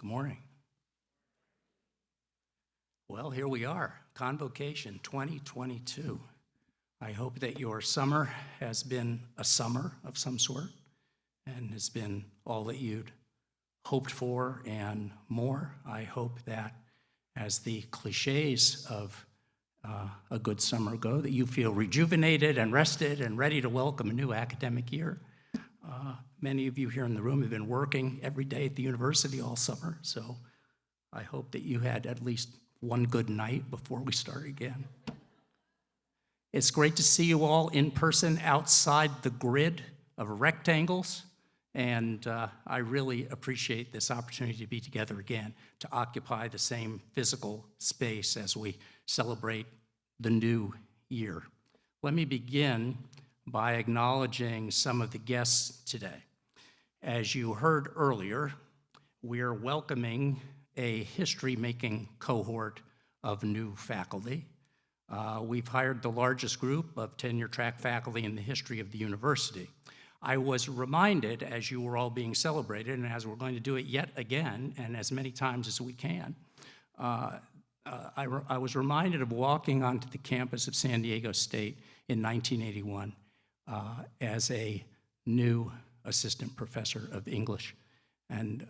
Good morning. Well, here we are, Convocation 2022. I hope that your summer has been a summer of some sort and has been all that you'd hoped for and more. I hope that as the cliches of a good summer go, that you feel rejuvenated and rested and ready to welcome a new academic year. Many of you here in the room have been working every day at the university all summer, so I hope that you had at least one good night before we start again. It's great to see you all in person outside the grid of rectangles, and I really appreciate this opportunity to be together again, to occupy the same physical space as we celebrate the new year. Let me begin by acknowledging some of the guests today. As you heard earlier, we're welcoming a history-making cohort of new faculty. We've hired the largest group of tenure-track faculty in the history of the university. I was reminded, as you were all being celebrated, and as we're going to do it yet again, and as many times as we can, I was reminded of walking onto the campus of San Diego State in 1981 as a new assistant professor of English. And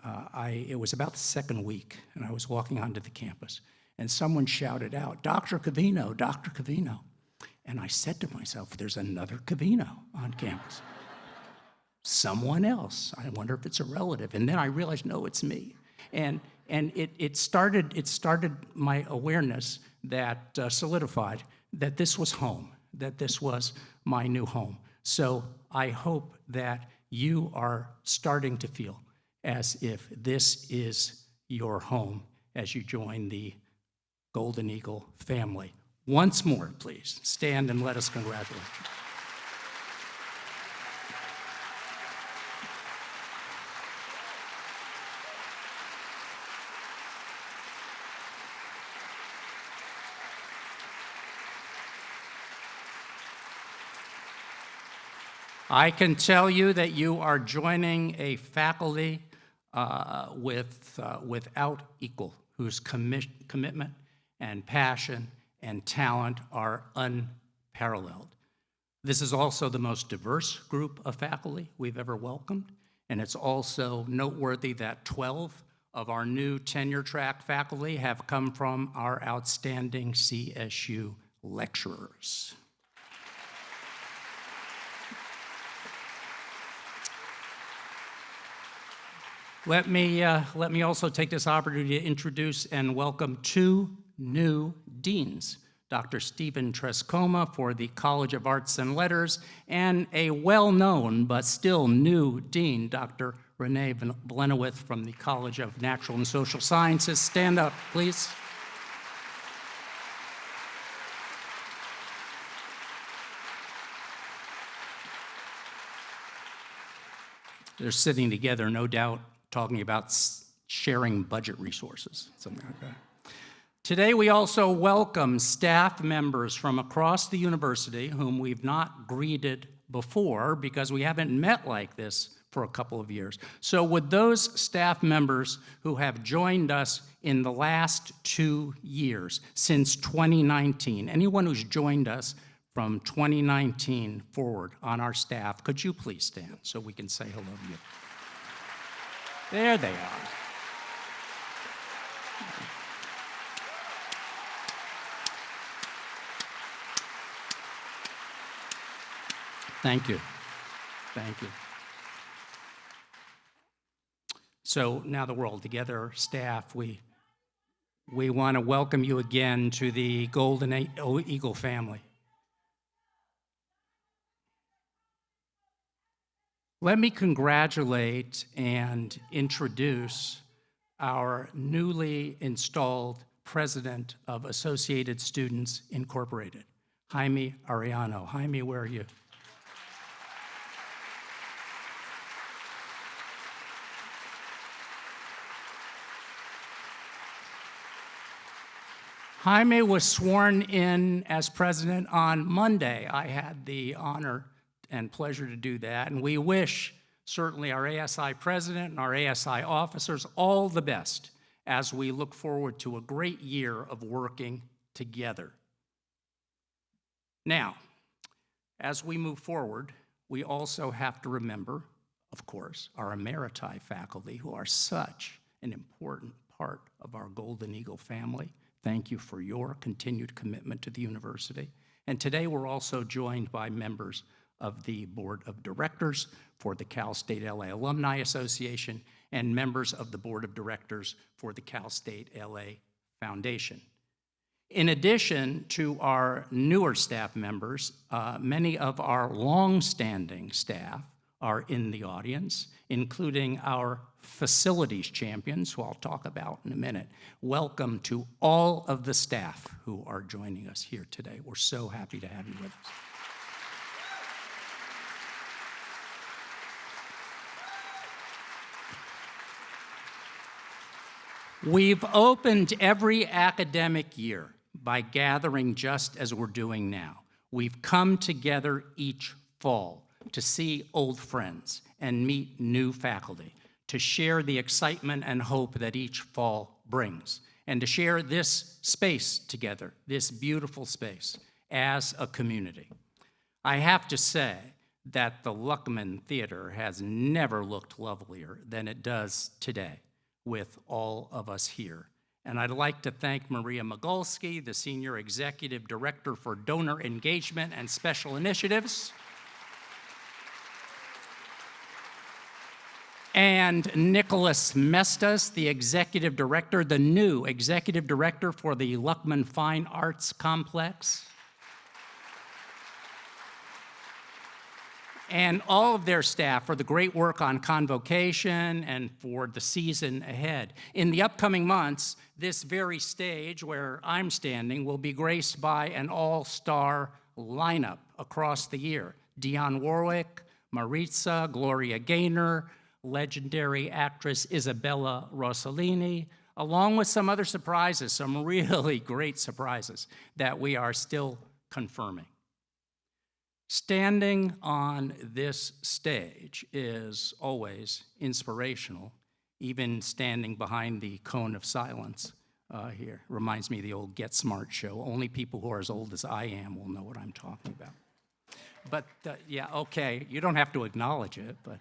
it was about the second week, and I was walking onto the campus, and someone shouted out, "Dr. Covino, Dr. Covino." And I said to myself, there's another Covino on campus. Someone else. I wonder if it's a relative. And then I realized, no, it's me. And it started my awareness that solidified that this was home, that this was my new home. So I hope that you are starting to feel as if this is your home as you join the Golden Eagle family. Once more, please, stand and let us congratulate you. I can tell you that you are joining a faculty without equal, whose commitment and passion and talent are unparalleled. This is also the most diverse group of faculty we've ever welcomed, and it's also noteworthy that 12 of our new tenure-track faculty have come from our outstanding CSU lecturers. Let me also take this opportunity to introduce and welcome two new deans, Dr. Stephen Trescoma for the College of Arts and Letters, and a well-known but still new dean, Dr. Renee Blenowith from the College of Natural and Social Sciences. Stand up, please. They're sitting together, no doubt, talking about sharing budget resources, something like that. Today, we also welcome staff members from across the university whom we've not greeted before because we haven't met like this for a couple of years. So would those staff members who have joined us in the last 2 years, since 2019, anyone who's joined us from 2019 forward on our staff, could you please stand so we can say hello to you? There they are. Thank you. Thank you. So now that we're all together, staff, we want to welcome you again to the Golden Eagle family. Let me congratulate and introduce our newly installed president of Associated Students Incorporated, Jaime Arellano. Jaime, where are you? Jaime was sworn in as president on Monday. I had the honor and pleasure to do that, and we wish certainly our ASI president and our ASI officers, all the best as we look forward to a great year of working together. Now, as we move forward, we also have to remember, of course, our Emeriti faculty, who are such an important part of our Golden Eagle family. Thank you for your continued commitment to the university. And today we're also joined by members of the Board of Directors for the Cal State LA Alumni Association and members of the Board of Directors for the Cal State LA Foundation. In addition to our newer staff members, many of our long-standing staff are in the audience, including our facilities champions, who I'll talk about in a minute. Welcome to all of the staff who are joining us here today. We're so happy to have you with us. We've opened every academic year by gathering just as we're doing now. We've come together each fall to see old friends and meet new faculty, to share the excitement and hope that each fall brings, and to share this space together, this beautiful space, as a community. I have to say that the Luckman Theater has never looked lovelier than it does today, with all of us here. And I'd like to thank Maria Magulski, the Senior Executive Director for Donor Engagement and Special Initiatives, and Nicholas Mestas, the Executive Director, the new Executive Director for the Luckman Fine Arts Complex, and all of their staff for the great work on Convocation and for the season ahead. In the upcoming months, this very stage where I'm standing will be graced by an all-star lineup across the year. Dionne Warwick, Maritza, Gloria Gaynor, legendary actress Isabella Rossellini, along with some other surprises, some really great surprises that we are still confirming. Standing on this stage is always inspirational, even standing behind the cone of silence here. Reminds me of the old Get Smart show. Only people who are as old as I am will know what I'm talking about. But yeah, okay, you don't have to acknowledge it, but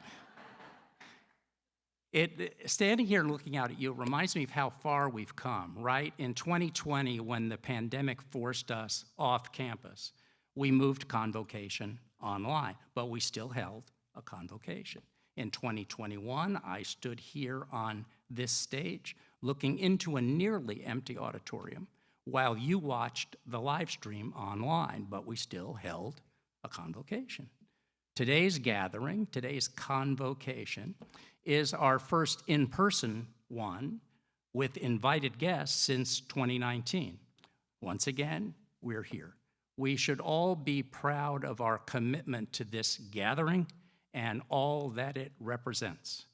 standing here and looking out at you reminds me of how far we've come, right? In 2020, when the pandemic forced us off campus, we moved Convocation online, but we still held a Convocation. In 2021, I stood here on this stage looking into a nearly empty auditorium while you watched the live stream online, but we still held a Convocation. Today's gathering, today's Convocation, is our first in-person one with invited guests since 2019. Once again, we're here. We should all be proud of our commitment to this gathering and all that it represents.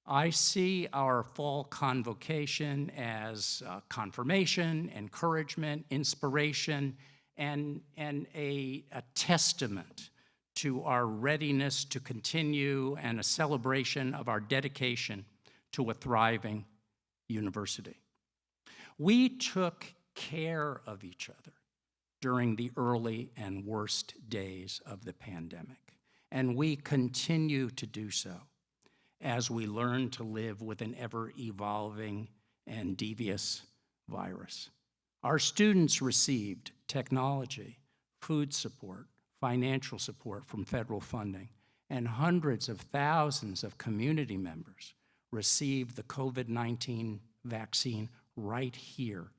I see our fall Convocation as confirmation, encouragement, inspiration, and a testament to our readiness to continue and a celebration of our dedication to a thriving university. We took care of each other during the early and worst days of the pandemic, and we continue to do so as we learn to live with an ever-evolving and devious virus. Our students received technology, food support, financial support from federal funding, and hundreds of thousands of community members received the COVID-19 vaccine right here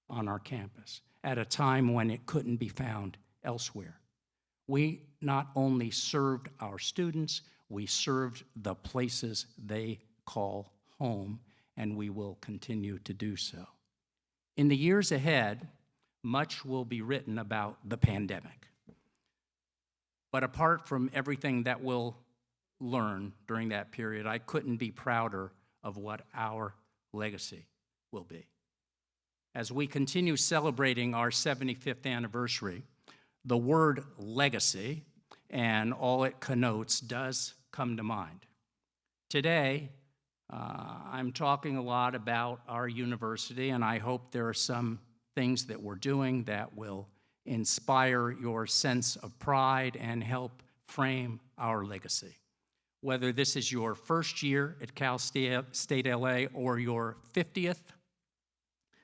on our campus at a time when it couldn't be found elsewhere. We not only served our students, we served the places they call home, and we will continue to do so. In the years ahead, much will be written about the pandemic. But apart from everything that we'll learn during that period, I couldn't be prouder of what our legacy will be. As we continue celebrating our 75th anniversary, the word legacy and all it connotes does come to mind. Today, I'm talking a lot about our university, and I hope there are some things that we're doing that will inspire your sense of pride and help frame our legacy. Whether this is your first year at Cal State LA or your 50th,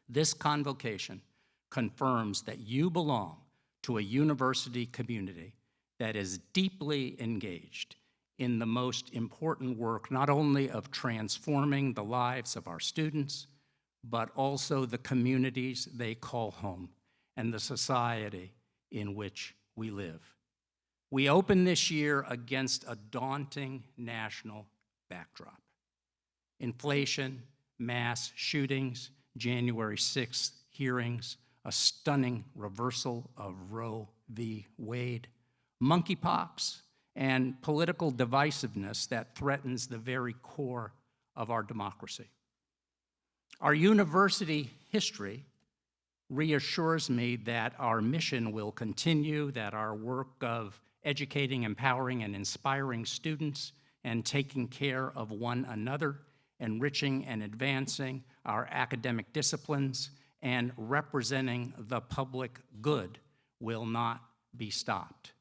this convocation confirms that you belong to a university community that is deeply engaged in the most important work, not only of transforming the lives of our students, but also the communities they call home and the society in which we live. We open this year against a daunting national backdrop. Inflation, mass shootings, January 6th hearings, a stunning reversal of Roe v. Wade, monkeypox, and political divisiveness that threatens the very core of our democracy. Our university history reassures me that our mission will continue, that our work of educating, empowering, and inspiring students and taking care of one another, enriching and advancing our academic disciplines, and representing the public good will not be stopped,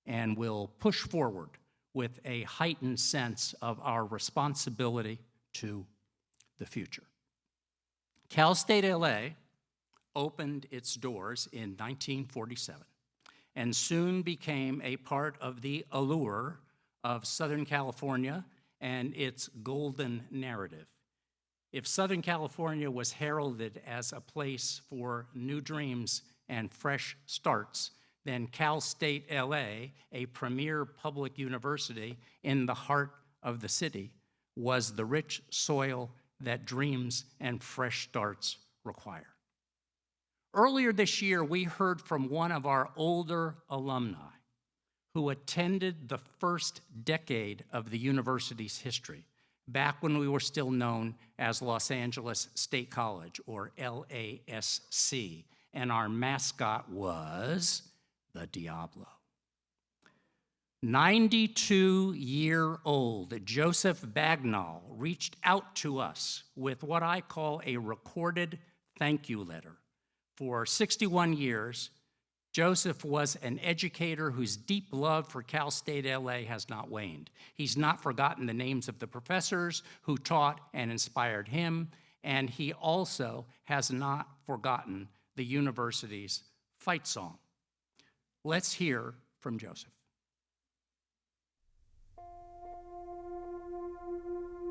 and will push forward with a heightened sense of our responsibility to the future. Cal State LA opened its doors in 1947 and soon became a part of the allure of Southern California and its golden narrative. If Southern California was heralded as a place for new dreams and fresh starts, then Cal State LA, a premier public university in the heart of the city, was the rich soil that dreams and fresh starts require. Earlier this year, we heard from one of our older alumni who attended the first decade of the university's history, back when we were still known as Los Angeles State College, or LASC, and our mascot was the Diablo. 92-year-old Joseph Bagnall reached out to us with what I call a recorded thank you letter. For 61 years, Joseph was an educator whose deep love for Cal State LA has not waned. He's not forgotten the names of the professors who taught and inspired him, and he also has not forgotten the university's fight song. Let's hear from Joseph.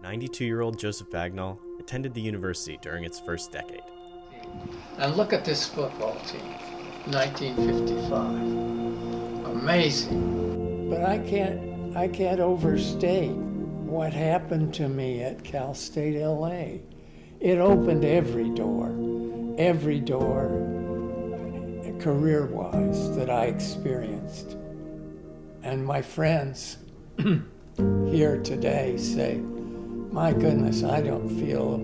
92-year-old Joseph Bagnall attended the university during its first decade. And look at this football team, 1955. Amazing. But I can't overstate what happened to me at Cal State LA. It opened every door career-wise that I experienced. And my friends here today say, my goodness, I don't feel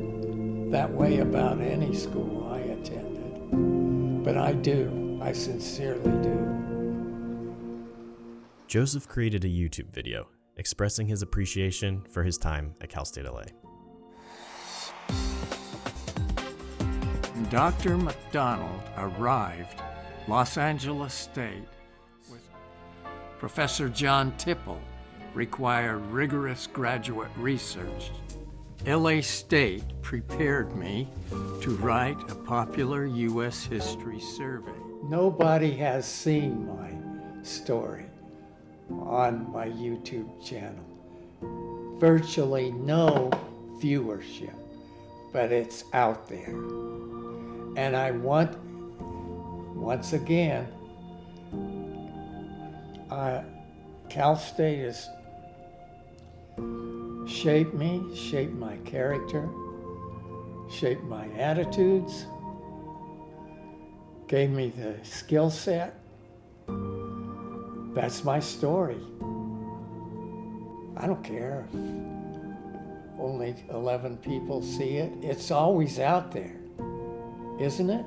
that way about any school I attended. But I do. I sincerely do. Joseph created a YouTube video expressing his appreciation for his time at Cal State LA. Dr. McDonald arrived Los Angeles State with Professor John Tipple required rigorous graduate research. LA State prepared me to write a popular U.S. history survey. Nobody has seen my story on my YouTube channel. Virtually no viewership, but it's out there. And I want, once again, Cal State has shaped me, shaped my character, shaped my attitudes, gave me the skill set. That's my story. I don't care if only 11 people see it. It's always out there, isn't it?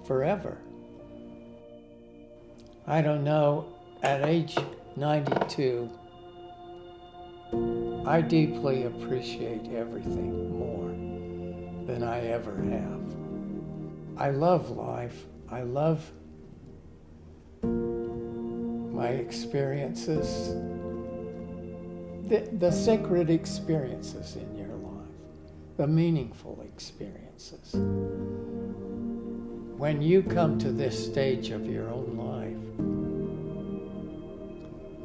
Forever. I don't know, at age 92, I deeply appreciate everything more than I ever have. I love life. I love my experiences, the sacred experiences in your life, the meaningful experiences. When you come to this stage of your own life,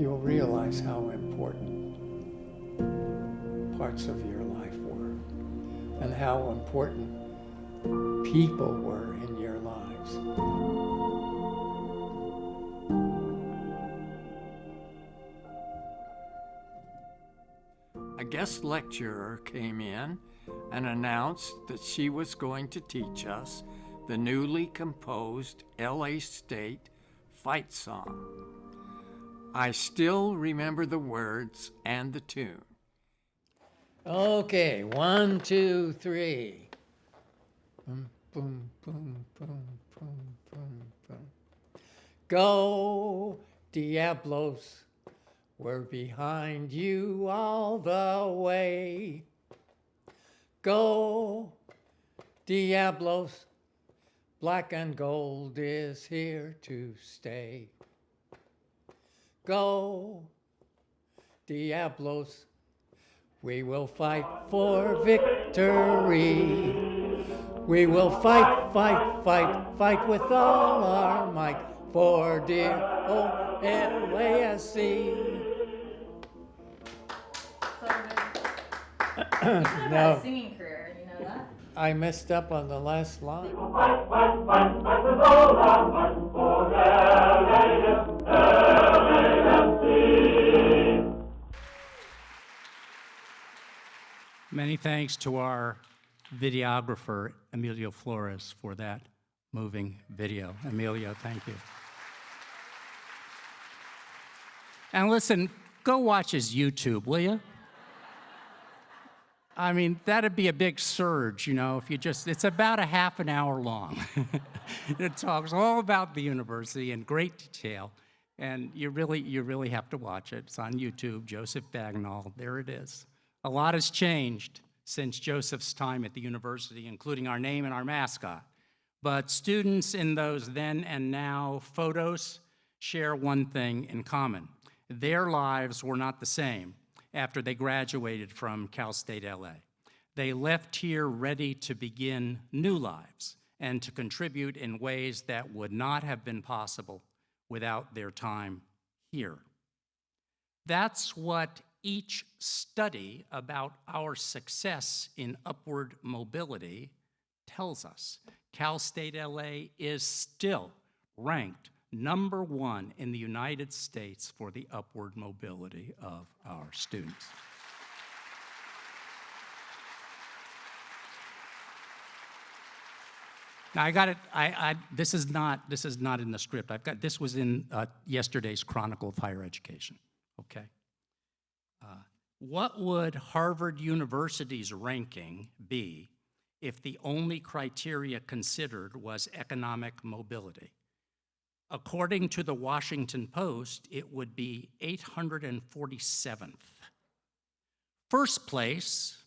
you'll realize how important parts of your life were and how important people were in your lives. A guest lecturer came in and announced that she was going to teach us the newly composed LA State fight song. I still remember the words and the tune. Okay, 1, 2, 3. Boom, boom, boom, boom, boom, boom, boom. Go, Diablos, we're behind you all the way. Go, Diablos, black and gold is here to stay. Go, Diablos, we will fight for victory. We will fight, fight, fight, fight with all our might for dear old LASC. No, Singing career, you know that? I messed up on the last line. Many thanks to our videographer, Emilio Flores, for that moving video. Emilio, thank you. And listen, go watch his YouTube, will you? I mean, that'd be a big surge, you know, if you just, it's about a half an hour long. It talks all about the university in great detail, and you really have to watch it. It's on YouTube, Joseph Bagnall, there it is. A lot has changed since Joseph's time at the university, including our name and our mascot. But students in those then and now photos share one thing in common. Their lives were not the same after they graduated from Cal State LA. They left here ready to begin new lives and to contribute in ways that would not have been possible without their time here. That's what each study about our success in upward mobility tells us. Cal State LA is still ranked #1 in the United States for the upward mobility of our students. Now I got it. This is not in the script. This was in yesterday's Chronicle of Higher Education. Okay. What would Harvard University's ranking be if the only criteria considered was economic mobility? According to the Washington Post, it would be 847th. First place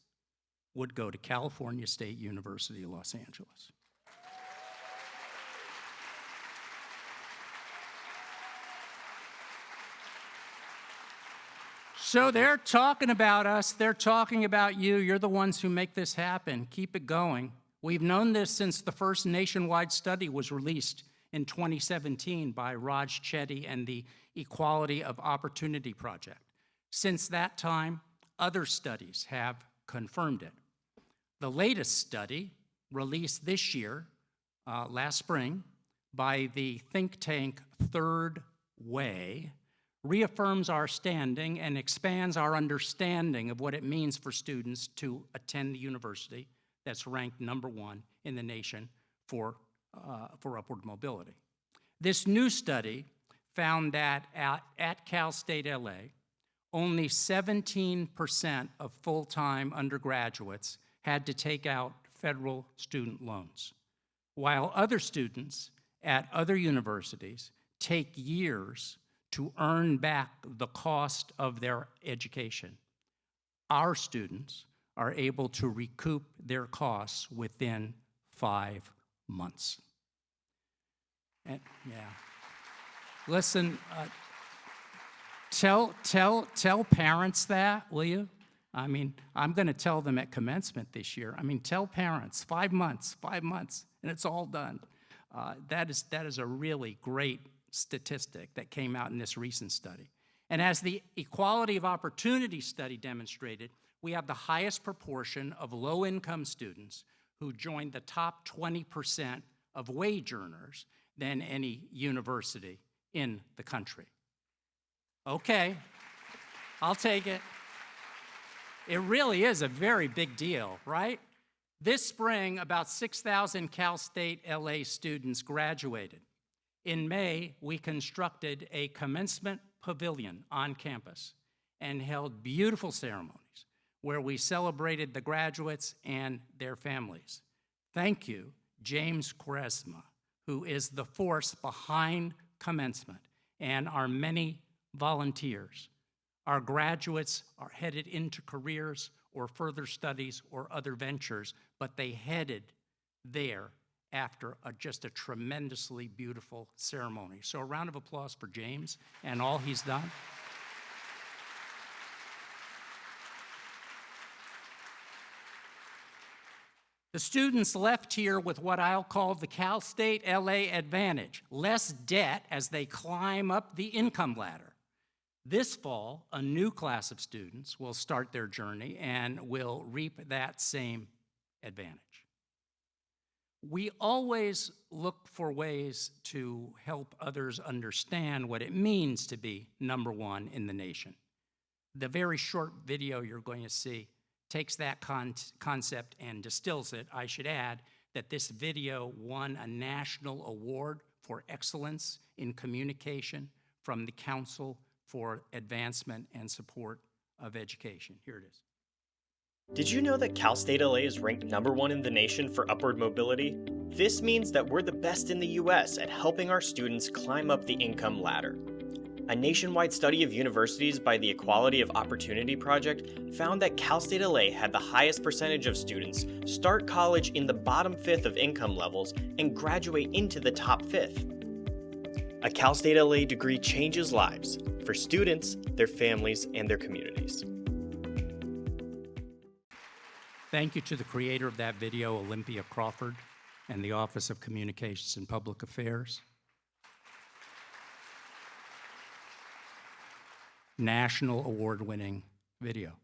would go to California State University, Los Angeles. So they're talking about us, they're talking about you, you're the ones who make this happen. Keep it going. We've known this since the first nationwide study was released in 2017 by Raj Chetty and the Equality of Opportunity Project. Since that time, other studies have confirmed it. The latest study, released this year, last spring, by the think tank Third Way, reaffirms our standing and expands our understanding of what it means for students to attend the university that's ranked #1 in the nation for upward mobility. This new study found that at Cal State LA, only 17% of full-time undergraduates had to take out federal student loans, while other students at other universities take years to earn back the cost of their education. our students are able to recoup their costs within 5 months. And, yeah. Listen, tell parents that, will you? I mean, I'm going to tell them at commencement this year. I mean, tell parents, 5 months, and it's all done. That is a really great statistic that came out in this recent study. And as the Equality of Opportunity study demonstrated, we have the highest proportion of low-income students who joined the top 20% of wage earners than any university in the country. Okay, I'll take it. It really is a very big deal, right? This spring, about 6,000 Cal State LA students graduated. In May, we constructed a commencement pavilion on campus and held beautiful ceremonies where we celebrated the graduates and their families. Thank you, James Quaresma, who is the force behind commencement, and our many volunteers. Our graduates are headed into careers or further studies or other ventures, but they headed there after just a tremendously beautiful ceremony. So a round of applause for James and all he's done. The students left here with what I'll call the Cal State LA advantage, less debt as they climb up the income ladder. This fall, a new class of students will start their journey and will reap that same advantage. We always look for ways to help others understand what it means to be number one in the nation. The very short video you're going to see takes that concept and distills it. I should add that this video won a national award for excellence in communication from the Council for Advancement and Support of Education. Here it is. Did you know that Cal State LA is ranked #1 in the nation for upward mobility? This means that we're the best in the US at helping our students climb up the income ladder. A nationwide study of universities by the Equality of Opportunity Project found that Cal State LA had the highest percentage of students start college in the bottom 5th of income levels and graduate into the top 5th. A Cal State LA degree changes lives for students, their families, and their communities. Thank you to the creator of that video, Olympia Crawford, and the Office of Communications and Public Affairs. National award-winning video.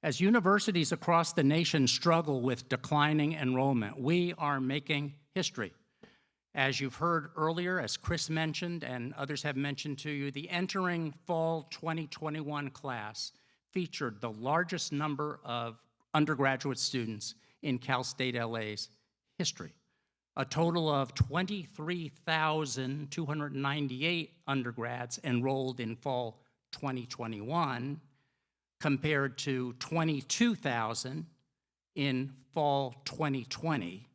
As universities across the nation struggle with declining enrollment, we are making history. As you've heard earlier, as Chris mentioned and others have mentioned to you, the entering fall 2021 class featured the largest number of undergraduate students in Cal State LA's history. A total of 23,298 undergrads enrolled in fall 2021 compared to 22,000 in fall 2020,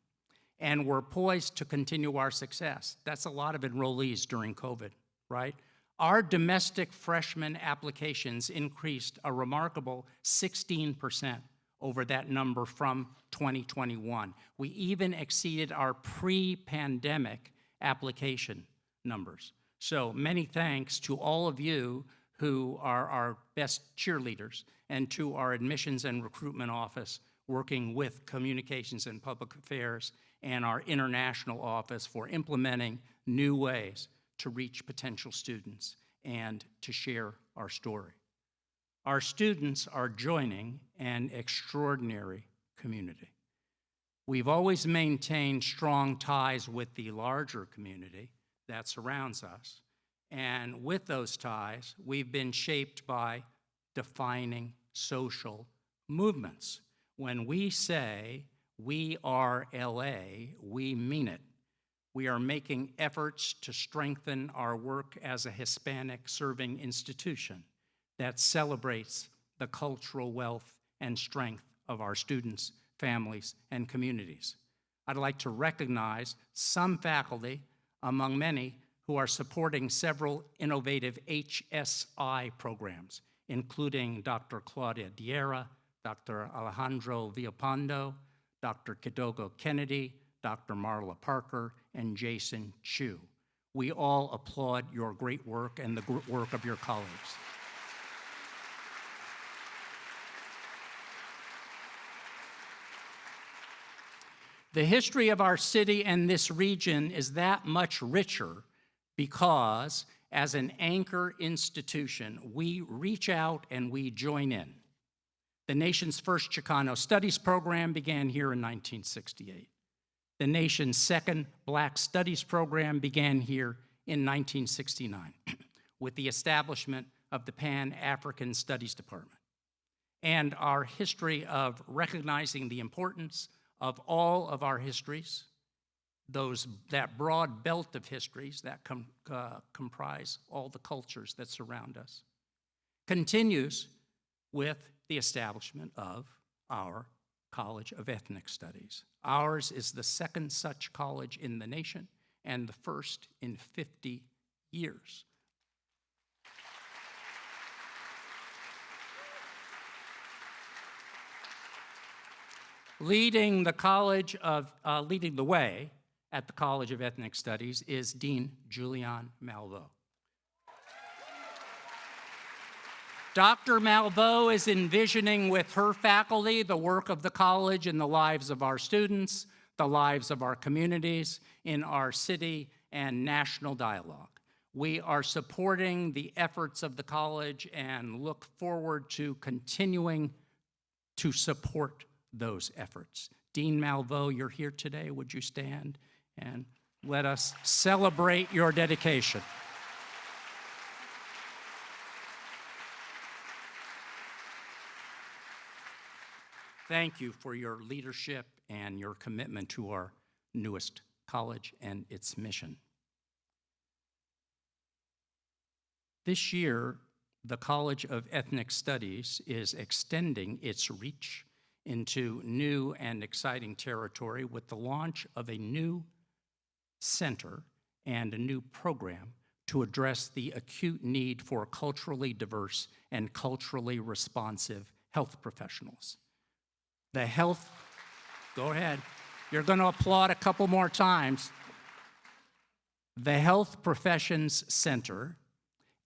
and we're poised to continue our success. That's a lot of enrollees during COVID, right? Our domestic freshman applications increased a remarkable 16% over that number from 2021. We even exceeded our pre-pandemic application numbers. So many thanks to all of you who are our best cheerleaders, and to our admissions and recruitment office working with Communications and Public Affairs and our international office for implementing new ways to reach potential students and to share our story. Our students are joining an extraordinary community. We've always maintained strong ties with the larger community that surrounds us. And with those ties, we've been shaped by defining social movements. When we say we are LA, we mean it. We are making efforts to strengthen our work as a Hispanic serving institution that celebrates the cultural wealth and strength of our students, families, and communities. I'd like to recognize some faculty, among many, who are supporting several innovative HSI programs, including Dr. Claudia Diera, Dr. Alejandro Villalpando, Dr. Kidogo Kennedy, Dr. Marla Parker, and Jason Chu. We all applaud your great work and the work of your colleagues. The history of our city and this region is that much richer because, as an anchor institution, we reach out and we join in. The nation's first Chicano Studies program began here in 1968. The nation's second Black Studies program began here in 1969 with the establishment of the Pan-African Studies Department. And our history of recognizing the importance of all of our histories, that broad belt of histories that comprise all the cultures that surround us, continues with the establishment of our College of Ethnic Studies. Ours is the second such college in the nation and the first in 50 years. Leading the way at the College of Ethnic Studies is Dean Julian Malvo. Dr. Malvo is envisioning with her faculty the work of the college in the lives of our students, the lives of our communities, in our city and national dialogue. We are supporting the efforts of the college and look forward to continuing to support those efforts. Dean Malvo, you're here today. Would you stand and let us celebrate your dedication? Thank you for your leadership and your commitment to our newest college and its mission. This year, the College of Ethnic Studies is extending its reach into new and exciting territory with the launch of a new center and a new program to address the acute need for culturally diverse and culturally responsive health professionals. Go ahead. You're going to applaud a couple more times. The Health Professions Center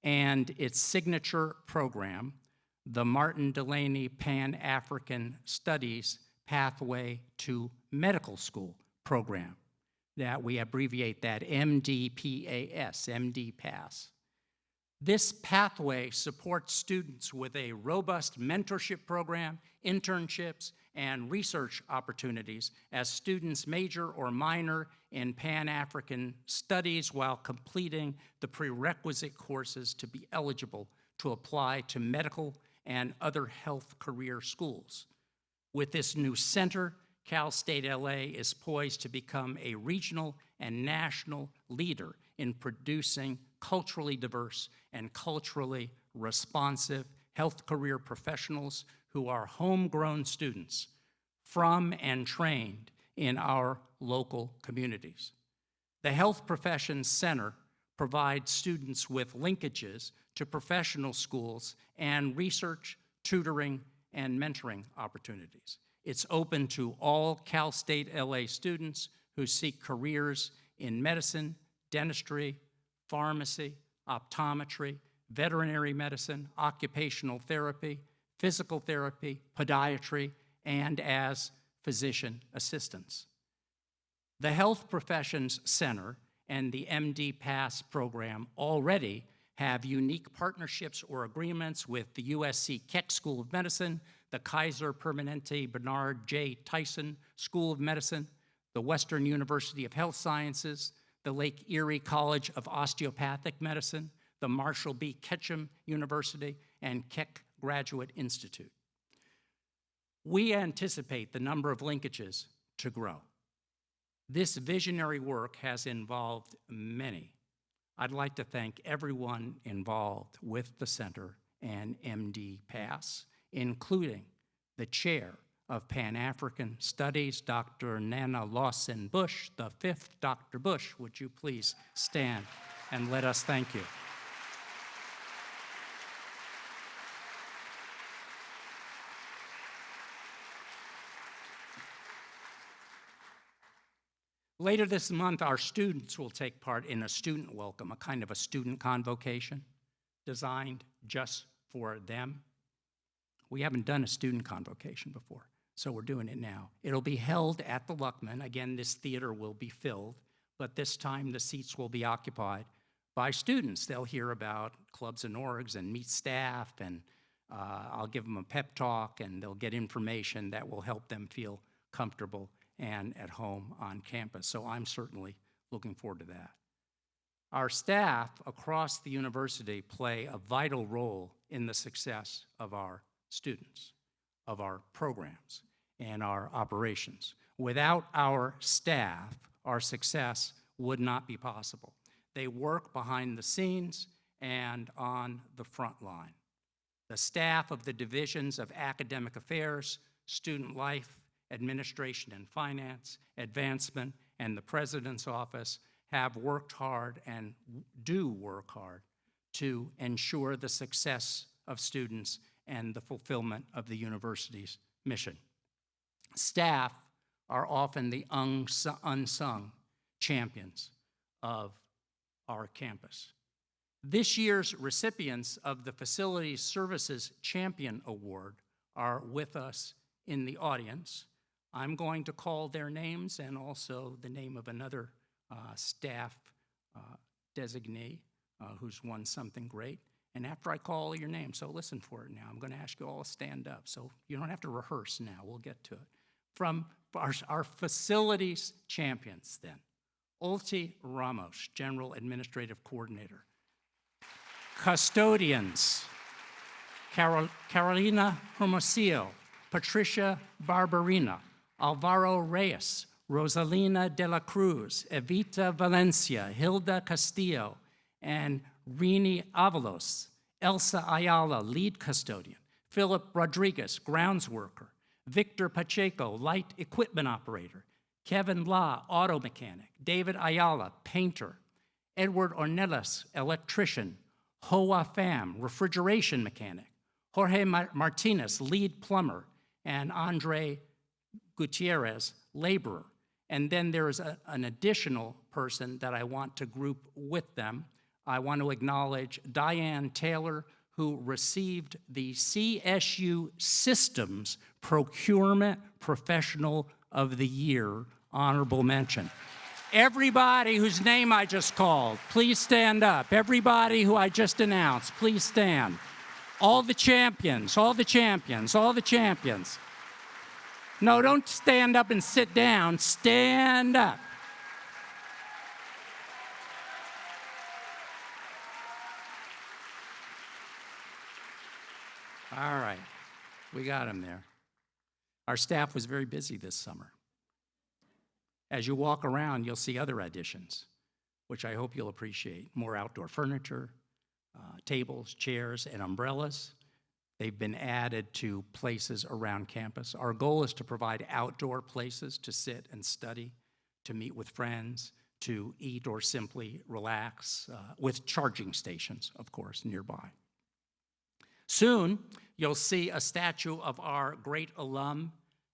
and its signature program, the Martin Delaney Pan-African Studies Pathway to Medical School program, that we abbreviate that MDPAS, MD-PASS. This pathway supports students with a robust mentorship program, internships, and research opportunities as students major or minor in Pan-African studies while completing the prerequisite courses to be eligible to apply to medical and other health career schools. With this new center, Cal State LA is poised to become a regional and national leader in producing culturally diverse and culturally responsive health career professionals who are homegrown students from and trained in our local communities. The Health Professions Center provides students with linkages to professional schools and research, tutoring, and mentoring opportunities. It's open to all Cal State LA students who seek careers in medicine, dentistry, pharmacy, optometry, veterinary medicine, occupational therapy, physical therapy, podiatry, and as physician assistants. The Health Professions Center and the MD-PASS program already have unique partnerships or agreements with the USC Keck School of Medicine, the Kaiser Permanente Bernard J. Tyson School of Medicine, the Western University of Health Sciences, the Lake Erie College of Osteopathic Medicine, the Marshall B. Ketchum University, and Keck Graduate Institute. We anticipate the number of linkages to grow. This visionary work has involved many. I'd like to thank everyone involved with the center and MD-PASS, including the chair of Pan-African Studies, Dr. Nana Lawson-Bush, the fifth Dr. Bush. Would you please stand and let us thank you? Later this month, our students will take part in a student welcome, a kind of a student convocation designed just for them. We haven't done a student convocation before, so we're doing it now. It'll be held at the Luckman. Again, this theater will be filled, but this time the seats will be occupied by students. They'll hear about clubs and orgs and meet staff, and I'll give them a pep talk, and they'll get information that will help them feel comfortable and at home on campus. So I'm certainly looking forward to that. Our staff across the university play a vital role in the success of our students, of our programs, and our operations. Without our staff, our success would not be possible. They work behind the scenes and on the front line. The staff of the divisions of academic affairs, student life, administration and finance, advancement, and the president's office have worked hard and do work hard to ensure the success of students and the fulfillment of the university's mission. Staff are often the unsung champions of our campus. This year's recipients of the Facilities Services Champion Award are with us in the audience. I'm going to call their names and also the name of another staff designee who's won something great. And after I call your name, so listen for it now, I'm going to ask you all to stand up. So you don't have to rehearse now. We'll get to it. From our facilities champions then. Olti Ramos, General Administrative Coordinator. Custodians, Carolina Hermosillo, Patricia Barberina, Alvaro Reyes, Rosalina de la Cruz, Evita Valencia, Hilda Castillo, and Rini Avalos, Elsa Ayala, lead custodian, Philip Rodriguez, grounds worker, Victor Pacheco, light equipment operator, Kevin La, auto mechanic, David Ayala, painter, Edward Ornelas, electrician, Hoa Pham, refrigeration mechanic, Jorge Martinez, lead plumber, and Andre Gutierrez, laborer. And then there's an additional person that I want to group with them. I want to acknowledge Diane Taylor, who received the CSU Systems Procurement Professional of the Year honorable mention. Everybody whose name I just called, please stand up. Everybody who I just announced, please stand. All the champions, all the champions, all the champions. No, don't stand up and sit down. Stand up. All right, we got him there. Our staff was very busy this summer. As you walk around, you'll see other additions, which I hope you'll appreciate. More outdoor furniture, tables, chairs, and umbrellas. They've been added to places around campus. Our goal is to provide outdoor places to sit and study, to meet with friends, to eat or simply relax, with charging stations, of course, nearby. Soon, you'll see a statue of our great alum,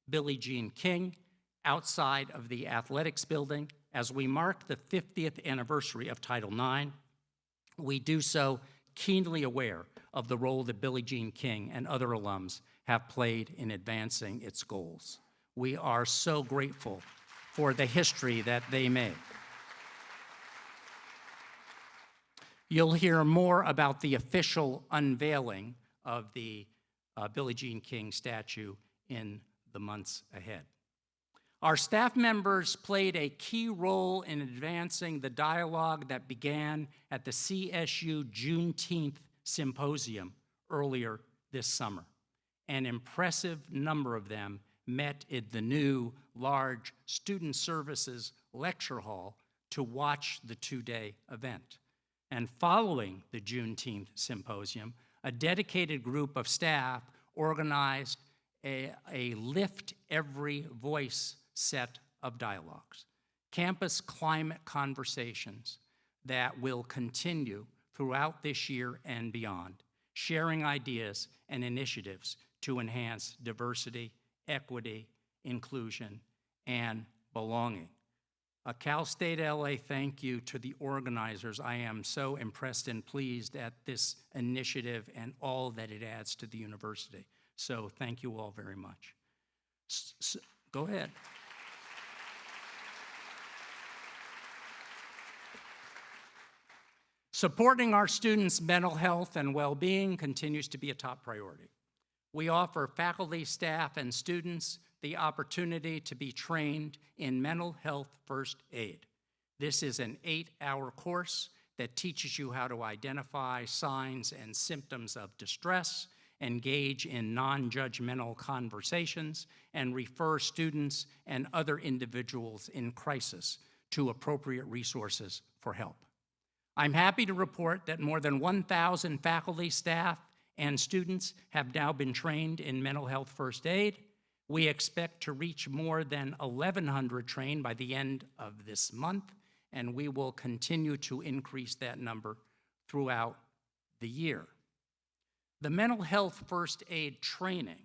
Billie Jean King, outside of the athletics building. As we mark the 50th anniversary of Title IX, we do so keenly aware of the role that Billie Jean King and other alums have played in advancing its goals. We are so grateful for the history that they made. You'll hear more about the official unveiling of the Billie Jean King statue in the months ahead. Our staff members played a key role in advancing the dialogue that began at the CSU Juneteenth Symposium earlier this summer. An impressive number of them met in the new, large Student Services Lecture Hall to watch the two-day event. And following the Juneteenth Symposium, a dedicated group of staff organized a Lift Every Voice set of dialogues, campus climate conversations that will continue throughout this year and beyond, sharing ideas and initiatives to enhance diversity, equity, inclusion, and belonging. A Cal State LA thank you to the organizers. I am so impressed and pleased at this initiative and all that it adds to the university. So thank you all very much. Go ahead. Supporting our students' mental health and well-being continues to be a top priority. We offer faculty, staff, and students the opportunity to be trained in mental health first aid. This is an 8-hour course that teaches you how to identify signs and symptoms of distress, engage in non-judgmental conversations, and refer students and other individuals in crisis to appropriate resources for help. I'm happy to report that more than 1,000 faculty, staff, and students have now been trained in mental health first aid. We expect to reach more than 1,100 trained by the end of this month, and we will continue to increase that number throughout the year. The mental health first aid training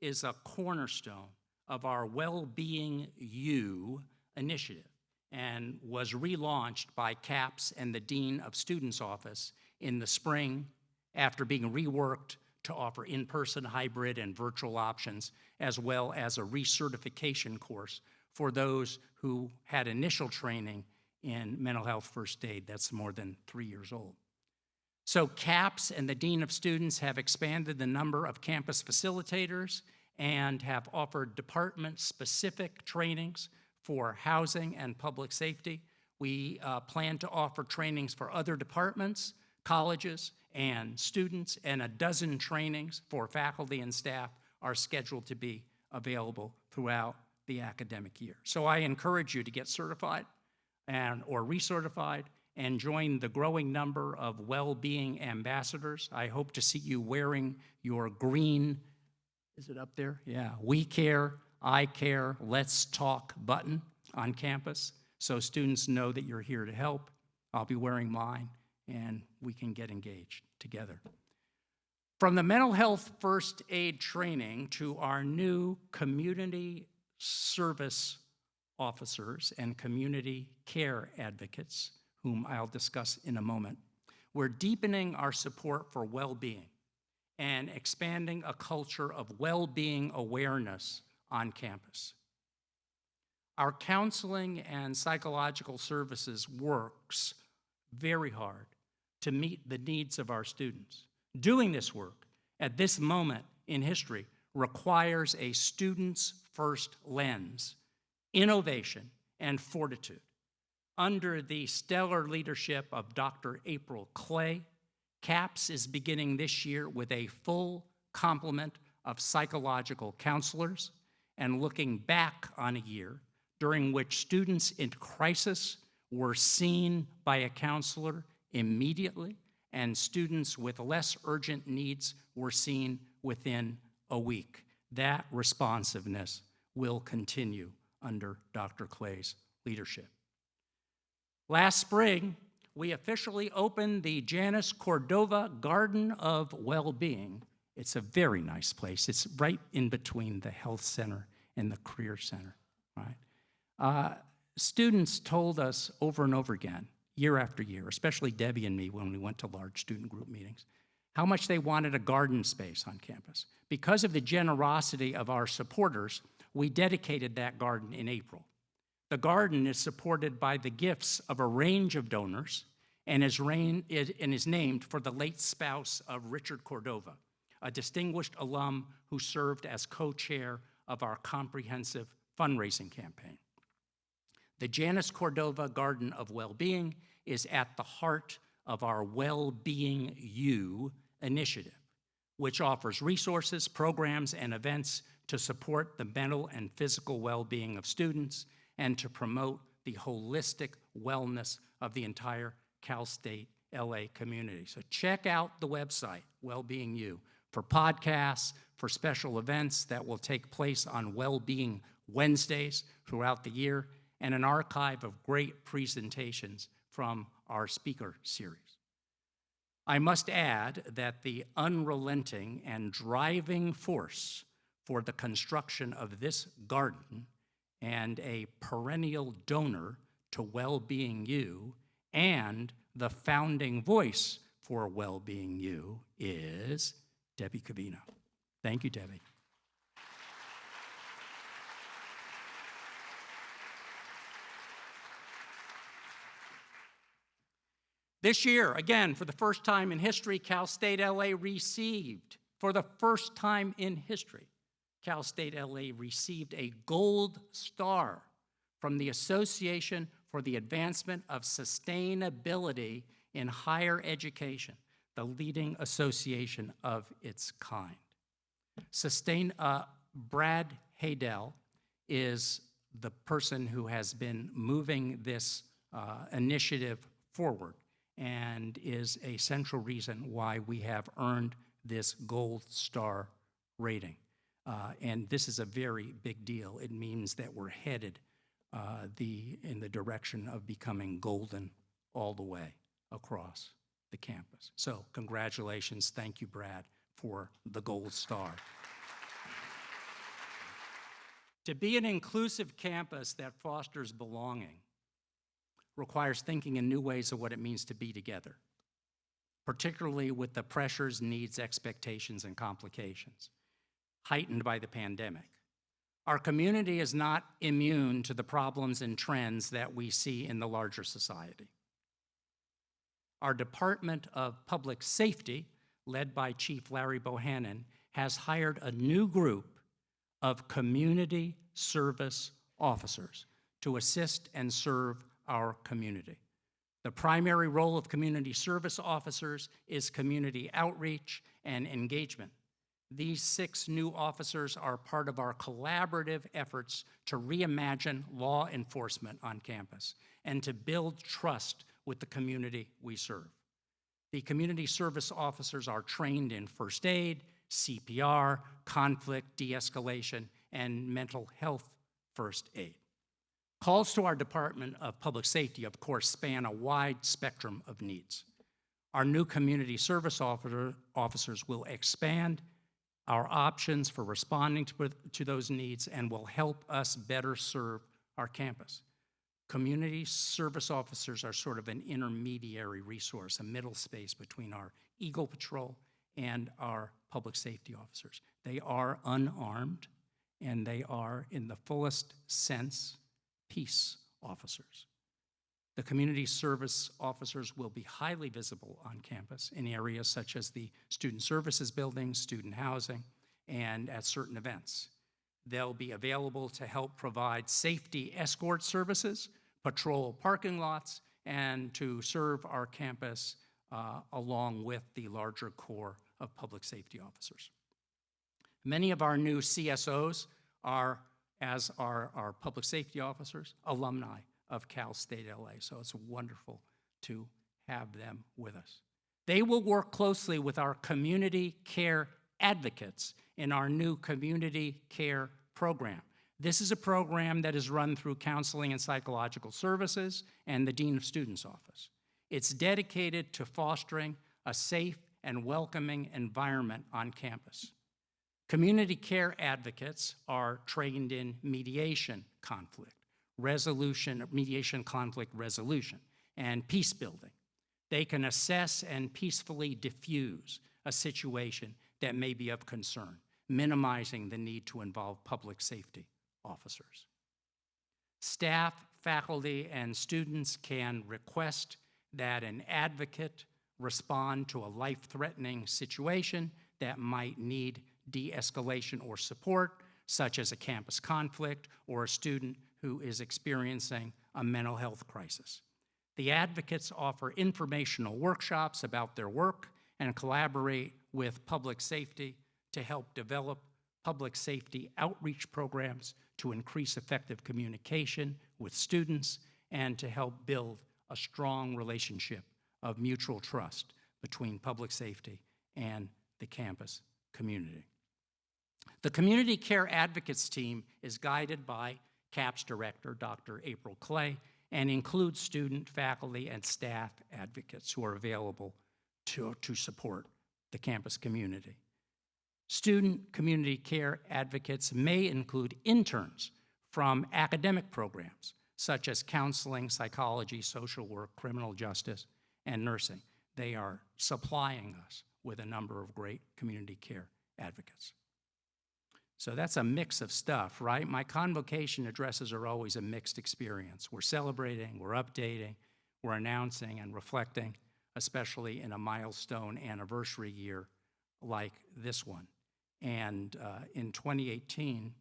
is a cornerstone of our Well-Being U initiative and was relaunched by CAPS and the Dean of Students Office in the spring after being reworked to offer in-person, hybrid, and virtual options, as well as a recertification course for those who had initial training in mental health first aid that's more than 3 years old. So CAPS and the Dean of Students have expanded the number of campus facilitators and have offered department-specific trainings for housing and public safety. We plan to offer trainings for other departments, colleges, and students, and a dozen trainings for faculty and staff are scheduled to be available throughout the academic year. So I encourage you to get certified or recertified and join the growing number of well-being ambassadors. I hope to see you wearing your green, is it up there? Yeah, We Care, I Care, Let's Talk button on campus so students know that you're here to help. I'll be wearing mine, and we can get engaged together. From the mental health first aid training to our new community service officers and community care advocates, whom I'll discuss in a moment, we're deepening our support for well-being and expanding a culture of well-being awareness on campus. Our counseling and psychological services works very hard to meet the needs of our students. Doing this work at this moment in history requires a student's first lens, innovation, and fortitude. Under the stellar leadership of Dr. April Clay, CAPS is beginning this year with a full complement of psychological counselors and looking back on a year during which students in crisis were seen by a counselor immediately and students with less urgent needs were seen within a week. That responsiveness will continue under Dr. Clay's leadership. Last spring, we officially opened the Janus Cordova Garden of Well-Being. It's a very nice place. It's right in between the health center and the career center, right? Students told us over and over again, year after year, especially Debbie and me when we went to large student group meetings, how much they wanted a garden space on campus. Because of the generosity of our supporters, we dedicated that garden in April. The garden is supported by the gifts of a range of donors and is named for the late spouse of Richard Cordova, a distinguished alum who served as co-chair of our comprehensive fundraising campaign. The Janus Cordova Garden of Well-Being is at the heart of our Well-Being U initiative, which offers resources, programs, and events to support the mental and physical well-being of students and to promote the holistic wellness of the entire Cal State LA community. So check out the website, Wellbeing U, for podcasts, for special events that will take place on Wellbeing Wednesdays throughout the year, and an archive of great presentations from our speaker series. I must add that the unrelenting and driving force for the construction of this garden and a perennial donor to Well-Being U, and the founding voice for Well-Being U is Debbie Covino. Thank you, Debbie. This year, again, for the first time in history, Cal State LA received, for the first time in history, Cal State LA received a gold star from the Association for the Advancement of Sustainability in Higher Education, the leading association of its kind. Brad Haydell is the person who has been moving this initiative forward and is a central reason why we have earned this gold star rating. And this is a very big deal. It means that we're headed in the direction of becoming golden all the way across the campus. So congratulations. Thank you, Brad, for the gold star. To be an inclusive campus that fosters belonging requires thinking in new ways of what it means to be together, particularly with the pressures, needs, expectations, and complications heightened by the pandemic. Our community is not immune to the problems and trends that we see in the larger society. Our Department of Public Safety, led by Chief Larry Bohannon, has hired a new group of community service officers to assist and serve our community. The primary role of community service officers is community outreach and engagement. These 6 new officers are part of our collaborative efforts to reimagine law enforcement on campus and to build trust with the community we serve. The community service officers are trained in first aid, CPR, conflict de-escalation, and mental health first aid. Calls to our Department of Public Safety, of course, span a wide spectrum of needs. Our new community service officers will expand our options for responding to those needs and will help us better serve our campus. Community service officers are sort of an intermediary resource, a middle space between our Eagle Patrol and our public safety officers. They are unarmed, and they are, in the fullest sense, peace officers. The community service officers will be highly visible on campus in areas such as the student services building, student housing, and at certain events. They'll be available to help provide safety escort services, patrol parking lots, and to serve our campus along with the larger corps of public safety officers. Many of our new CSOs are, as are our public safety officers, alumni of Cal State LA, so it's wonderful to have them with us. They will work closely with our community care advocates in our new community care program. This is a program that is run through Counseling and Psychological Services and the Dean of Students Office. It's dedicated to fostering a safe and welcoming environment on campus. Community care advocates are trained in mediation conflict resolution, and peace building. They can assess and peacefully diffuse a situation that may be of concern, minimizing the need to involve public safety officers. Staff, faculty, and students can request that an advocate respond to a life-threatening situation that might need de-escalation or support, such as a campus conflict or a student who is experiencing a mental health crisis. The advocates offer informational workshops about their work and collaborate with public safety to help develop public safety outreach programs to increase effective communication with students and to help build a strong relationship of mutual trust between public safety and the campus community. The Community Care Advocates team is guided by CAPS Director, Dr. April Clay, and includes student, faculty, and staff advocates who are available to support the campus community. Student community care advocates may include interns from academic programs, such as counseling, psychology, social work, criminal justice, and nursing. They are supplying us with a number of great community care advocates. So that's a mix of stuff, right? My convocation addresses are always a mixed experience. We're celebrating, we're updating, we're announcing and reflecting, especially in a milestone anniversary year like this one. And in 2018,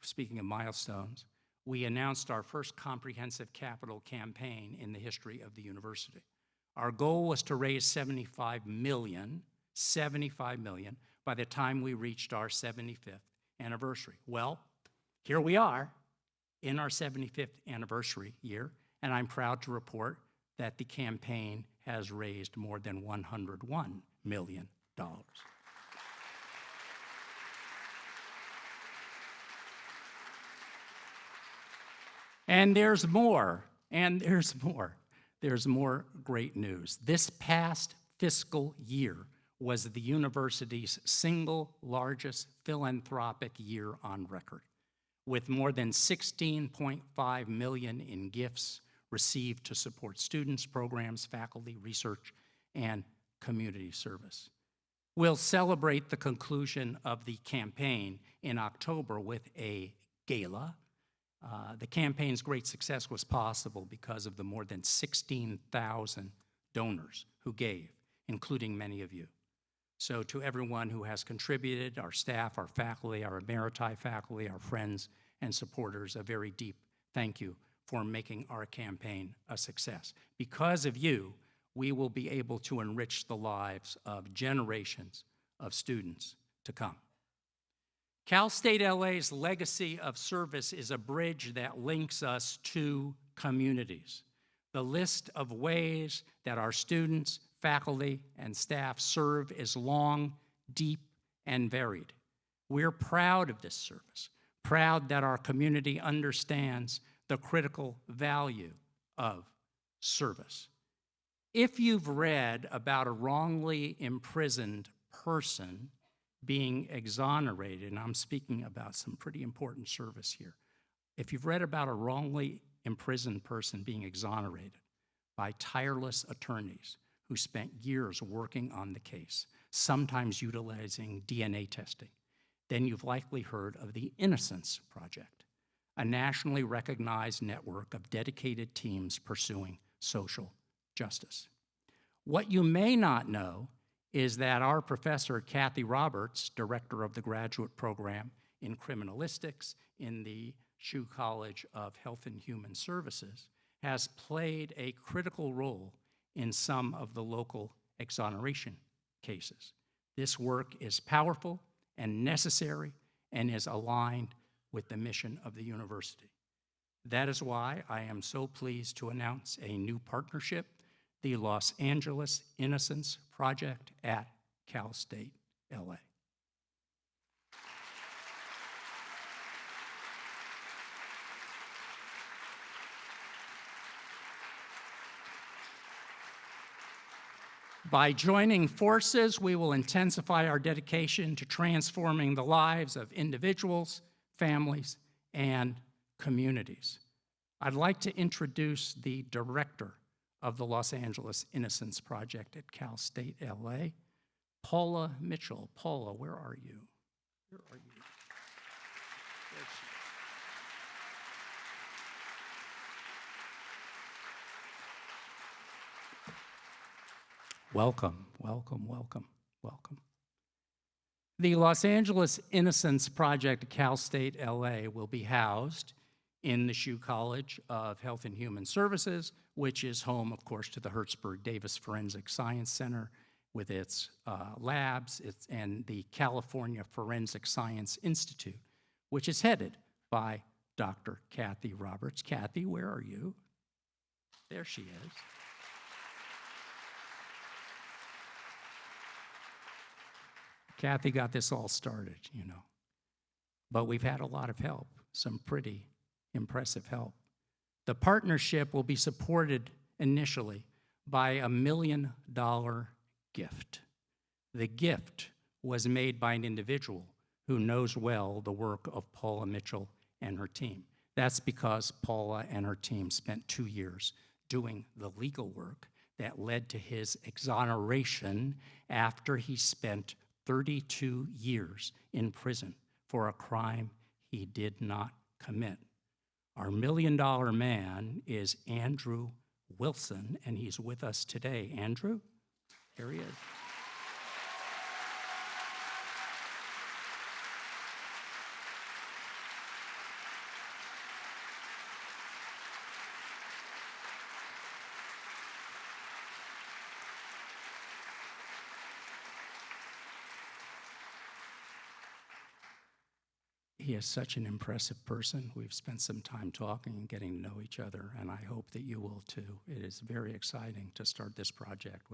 speaking of milestones, we announced our first comprehensive capital campaign in the history of the university. Our goal was to raise $75 million by the time we reached our 75th anniversary. Well, here we are in our 75th anniversary year, and I'm proud to report that the campaign has raised more than $101 million. And there's more, There's more great news. This past fiscal year was the university's single largest philanthropic year on record, with more than $16.5 million in gifts received to support students, programs, faculty, research, and community service. We'll celebrate the conclusion of the campaign in October with a gala. The campaign's great success was possible because of the more than 16,000 donors who gave, including many of you. So to everyone who has contributed, our staff, our faculty, our emeriti faculty, our friends and supporters, a very deep thank you for making our campaign a success. Because of you, we will be able to enrich the lives of generations of students to come. Cal State LA's legacy of service is a bridge that links us to communities. The list of ways that our students, faculty, and staff serve is long, deep, and varied. We're proud of this service, proud that our community understands the critical value of service. If you've read about a wrongly imprisoned person being exonerated, and I'm speaking about some pretty important service here. If you've read about a wrongly imprisoned person being exonerated by tireless attorneys who spent years working on the case, sometimes utilizing DNA testing, then you've likely heard of the Innocence Project, a nationally recognized network of dedicated teams pursuing social justice. What you may not know is that our professor, Kathy Roberts, director of the graduate program in criminalistics in the Shoe College of Health and Human Services, has played a critical role in some of the local exoneration cases. This work is powerful and necessary and is aligned with the mission of the university. That is why I am so pleased to announce a new partnership, the Los Angeles Innocence Project at Cal State LA. By joining forces, we will intensify our dedication to transforming the lives of individuals, families, and communities. I'd like to introduce the director of the Los Angeles Innocence Project at Cal State LA, Paula Mitchell. Paula, where are you? Where are you? There she is. Welcome, welcome, welcome, welcome. The Los Angeles Innocence Project at Cal State LA will be housed in the Shoe College of Health and Human Services, which is home, of course, to the Hertzberg Davis Forensic Science Center with its labs and the California Forensic Science Institute, which is headed by Dr. Kathy Roberts. Kathy, where are you? There she is. Kathy got this all started, you know. But we've had a lot of help, some pretty impressive help. The partnership will be supported initially by $1 million gift. The gift was made by an individual who knows well the work of Paula Mitchell and her team. That's because Paula and her team spent 2 years doing the legal work that led to his exoneration after he spent 32 years in prison for a crime he did not commit. Our $1 million man is Andrew Wilson, and he's with us today. Andrew, here he is. He is such an impressive person. We've spent some time talking and getting to know each other, and I hope that you will too. It is very exciting to start this project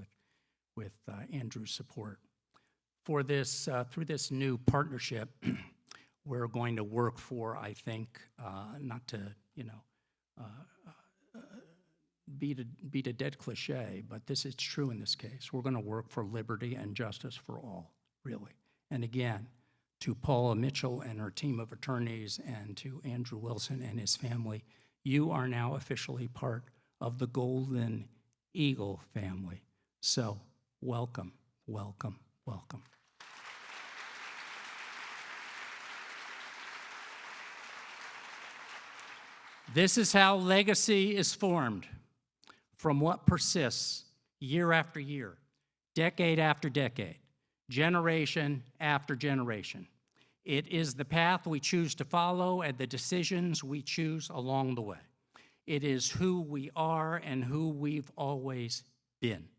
with Andrew's support. For this, through this new partnership, we're going to work for, I think, not to, beat a dead cliche, but this is true in this case. We're going to work for liberty and justice for all, really. And again, to Paula Mitchell and her team of attorneys, and to Andrew Wilson and his family, you are now officially part of the Golden Eagle family. So welcome, welcome, welcome. This is how legacy is formed, from what persists year after year, decade after decade, generation after generation. It is the path we choose to follow and the decisions we choose along the way. It is who we are and who we've always been.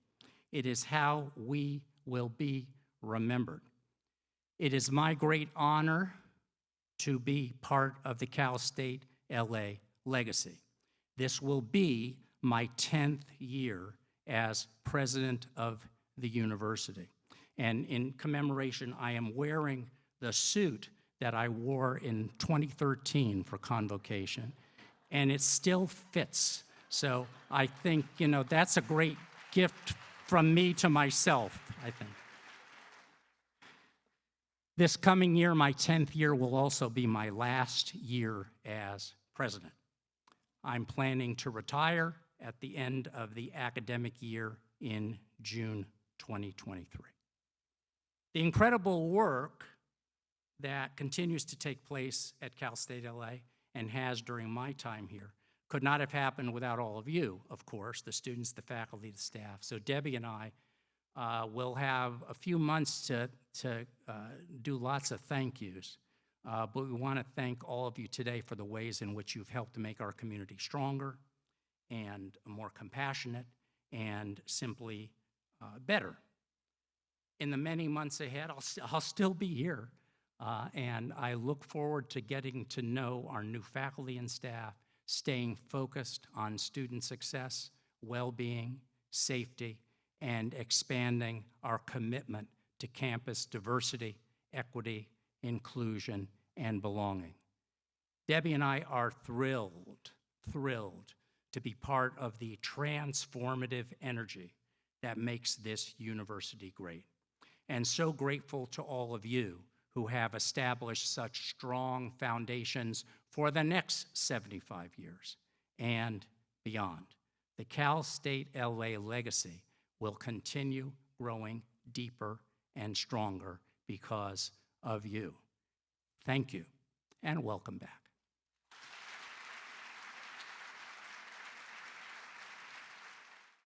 It is how we will be remembered. It is my great honor to be part of the Cal State LA legacy. This will be my 10th year as president of the university. And in commemoration, I am wearing the suit that I wore in 2013 for Convocation, and it still fits. So I think, that's a great gift from me to myself, I think. This coming year, my 10th year, will also be my last year as president. I'm planning to retire at the end of the academic year in June 2023. The incredible work that continues to take place at Cal State LA and has during my time here could not have happened without all of you, of course, the students, the faculty, the staff. So Debbie and I will have a few months to do lots of thank yous, but we want to thank all of you today for the ways in which you've helped to make our community stronger and more compassionate and simply better. In the many months ahead, I'll still be here, and I look forward to getting to know our new faculty and staff, staying focused on student success, well-being, safety, and expanding our commitment to campus diversity, equity, inclusion, and belonging. Debbie and I are thrilled to be part of the transformative energy that makes this university great. And so grateful to all of you who have established such strong foundations for the next 75 years and beyond. The Cal State LA legacy will continue growing deeper and stronger because of you. Thank you, and welcome back.